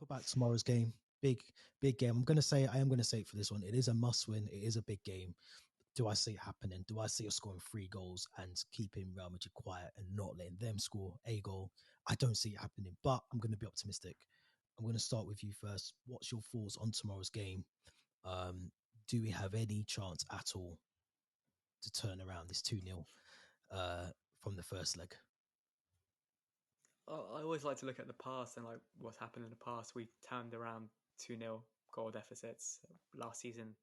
about tomorrow's game. Big game. I am gonna say it for this one. It is a must win. It is a big game. Do I see it happening? Do I see us scoring 3 goals and keeping Real Madrid quiet and not letting them score a goal? I don't see it happening, but I'm going to be optimistic. I'm going to start with you first. What's your thoughts on tomorrow's game? Do we have any chance at all to turn around this 2-0 from the first leg? I always like to look at the past and like what's happened in the past. We've turned around 2-0 goal deficits last season.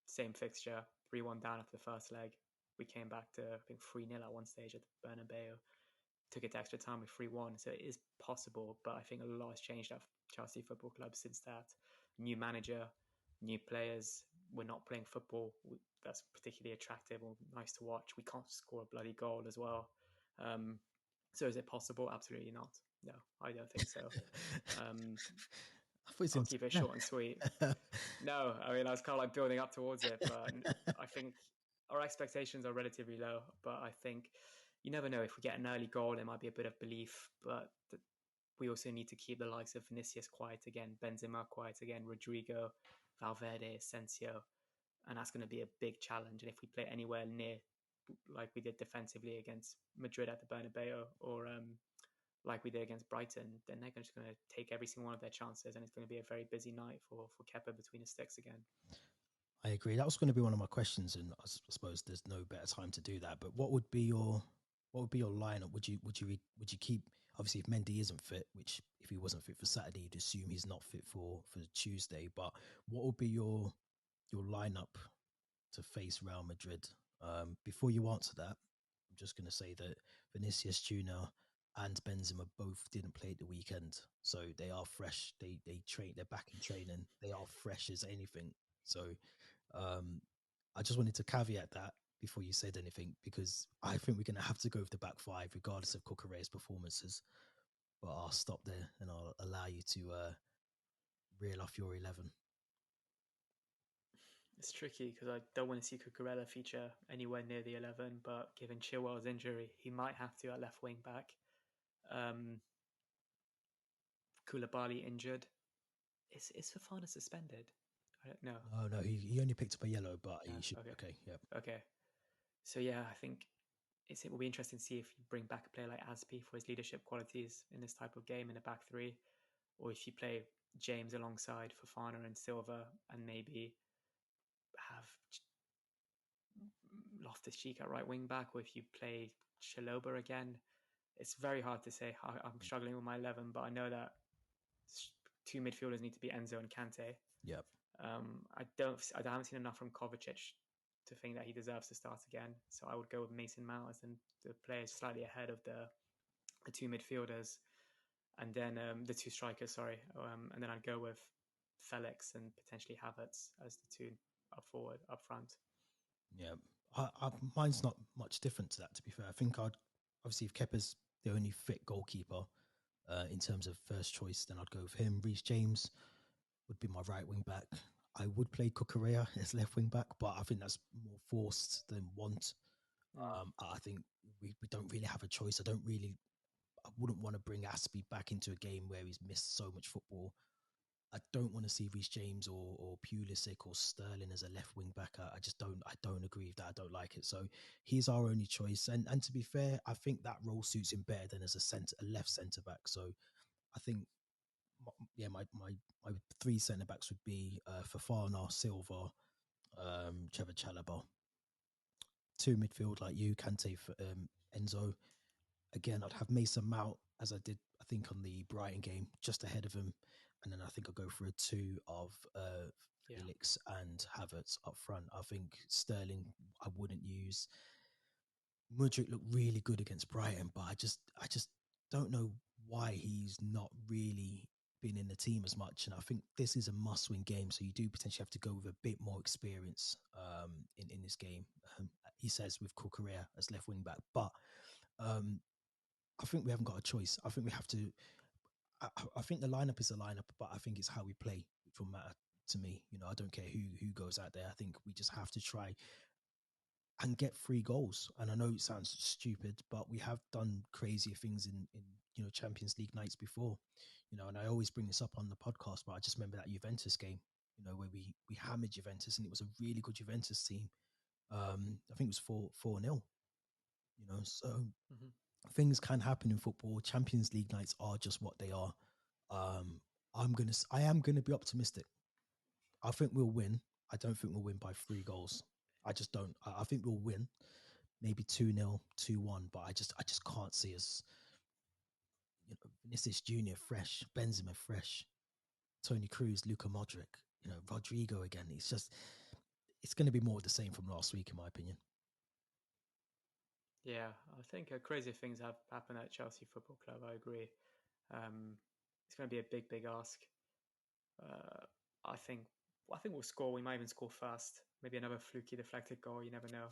Same fixture, 3-1 down after the first leg. We came back to, I think, 3-0 at one stage at the Bernabeu. Took it to extra time with 3-1. So it is possible, but I think a lot has changed at Chelsea Football Club since that. New manager, new players. We're not playing football that's particularly attractive or nice to watch. We can't score a bloody goal as well. So is it possible? Absolutely not. No, I don't think so. I'll keep it short and sweet. No, I mean, I was kind of like building up towards it, but I think our expectations are relatively low. But I think you never know. If we get an early goal, there might be a bit of belief, but we also need to keep the likes of Vinicius quiet again, Benzema quiet again, Rodrigo, Valverde, Asensio, and that's going to be a big challenge. And if we play anywhere near like we did defensively against Madrid at the Bernabeu, or like we did against Brighton, then they're just going to take every single one of their chances, and it's going to be a very busy night for Kepa between the sticks again. I agree. That was going to be one of my questions, and I suppose there's no better time to do that. But what would be your lineup? Would you keep, obviously if Mendy isn't fit, which if he wasn't fit for Saturday, you'd assume he's not fit for Tuesday. But what would be your lineup to face Real Madrid? Before you answer that, I'm just going to say that Vinicius Junior and Benzema both didn't play at the weekend, so they are fresh. They train. They're back in training. They are fresh as anything. So I just wanted to caveat that before you said anything, because I think we're going to have to go with the back five regardless of Cucurella's performances. But I'll stop there and I'll allow you to reel off your 11. It's tricky because I don't want to see Cucurella feature anywhere near the 11, but given Chilwell's injury, he might have to at left wing back. Koulibaly injured. Is Fofana suspended? I don't know. No, he only picked up a yellow, but he should be okay. Yeah. Okay. So yeah, I think it will be interesting to see if you bring back a player like Aspi for his leadership qualities in this type of game in the back three, or if you play James alongside Fofana and Silva, and maybe have Loftus-Cheek at right wing back, or if you play Chalobah again. It's very hard to say. I'm struggling with my 11, but I know that 2 midfielders need to be Enzo and Kante. Yep. I haven't seen enough from Kovacic to think that he deserves to start again. So I would go with Mason Mount as the player slightly ahead of the 2 midfielders, and then the 2 strikers. Sorry, and then I'd go with Felix and potentially Havertz as the 2 up front. Yeah, mine's not much different to that. To be fair, I think obviously if Kepa's the only fit goalkeeper in terms of first choice, then I'd go with him. Reece James would be my right wing back. I would play Cucurella as left wing back, but I think that's more forced than want. I think we don't really have a choice. I wouldn't want to bring Aspi back into a game where he's missed so much football. I don't want to see Reece James or Pulisic or Sterling as a left wing back. I don't agree with that. I don't like it. So he's our only choice. And to be fair, I think that role suits him better than as a left centre back. So I think, my 3 centre backs would be Fofana, Silva, Trevor Chalobah. 2 midfield like you, Kante, Enzo. Again, I'd have Mason Mount as I did, I think, on the Brighton game, just ahead of him. And then I think I'll go for a 2 of Felix and Havertz up front. I think Sterling I wouldn't use. Mudryk looked really good against Brighton, but I just don't know why he's not really been in the team as much. And I think this is a must-win game, so you do potentially have to go with a bit more experience in this game. He says with Cucurella as left wing back, but I think we haven't got a choice. I think we have to. I think the lineup is the lineup, but I think it's how we play which will matter to me. I don't care who goes out there. I think we just have to try and get 3 goals. And I know it sounds stupid, but we have done crazier things in Champions League nights before. And I always bring this up on the podcast, but I just remember that Juventus game, where we hammered Juventus, and it was a really good Juventus team. I think it was 4-0. So Mm-hmm. things can happen in football. Champions League nights are just what they are. I am gonna be optimistic. I think we'll win. I don't think we'll win by 3 goals. I just don't. I think we'll win, maybe 2-0, 2-1. But I just can't see us. Vinicius Junior fresh, Benzema fresh, Tony Cruz, Luka Modric, Rodrigo again. It's going to be more of the same from last week, in my opinion. Yeah, I think crazy things have happened at Chelsea Football Club. I agree. It's going to be a big, big ask. I think we'll score. We might even score first. Maybe another fluky deflected goal. You never know.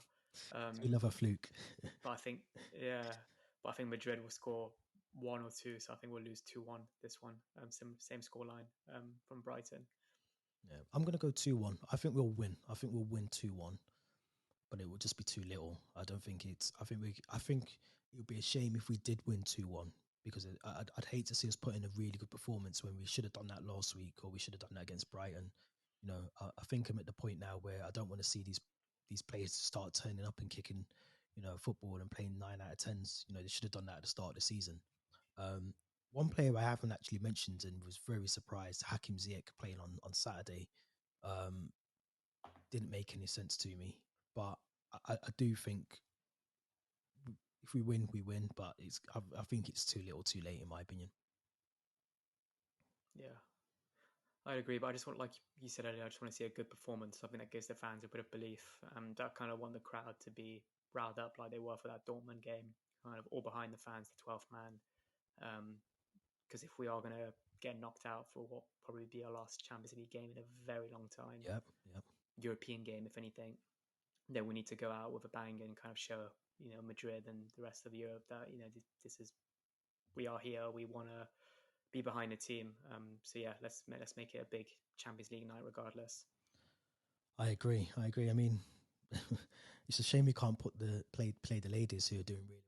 We love a fluke. But I think, yeah, but I think Madrid will score 1 or 2. So I think we'll lose 2-1 this one. Same scoreline from Brighton. Yeah, I'm going to go 2-1. I think we'll win. I think we'll win 2-1, but it will just be too little. I don't think it's. I think it would be a shame if we did win 2-1, because I'd hate to see us put in a really good performance when we should have done that last week, or we should have done that against Brighton. I think I'm at the point now where I don't want to see these players start turning up and kicking, football and playing 9 out of 10s. They should have done that at the start of the season. One player I haven't actually mentioned and was very surprised, Hakim Ziyech, playing on Saturday. Didn't make any sense to me, but I do think if we win, we win. But I think it's too little, too late, in my opinion. Yeah, I agree. But I just want, like you said earlier, I just want to see a good performance, something that gives the fans a bit of belief. That kind of want the crowd to be riled up like they were for that Dortmund game, kind of all behind the fans, the 12th man. Because if we are going to get knocked out for what probably be our last Champions League game in a very long time, Yep. European game, if anything, then we need to go out with a bang and kind of show, Madrid and the rest of Europe that, this is, we are here. We want to be behind the team. So yeah, let's make it a big Champions League night, regardless. I agree. I mean, it's a shame we can't play the ladies who are doing really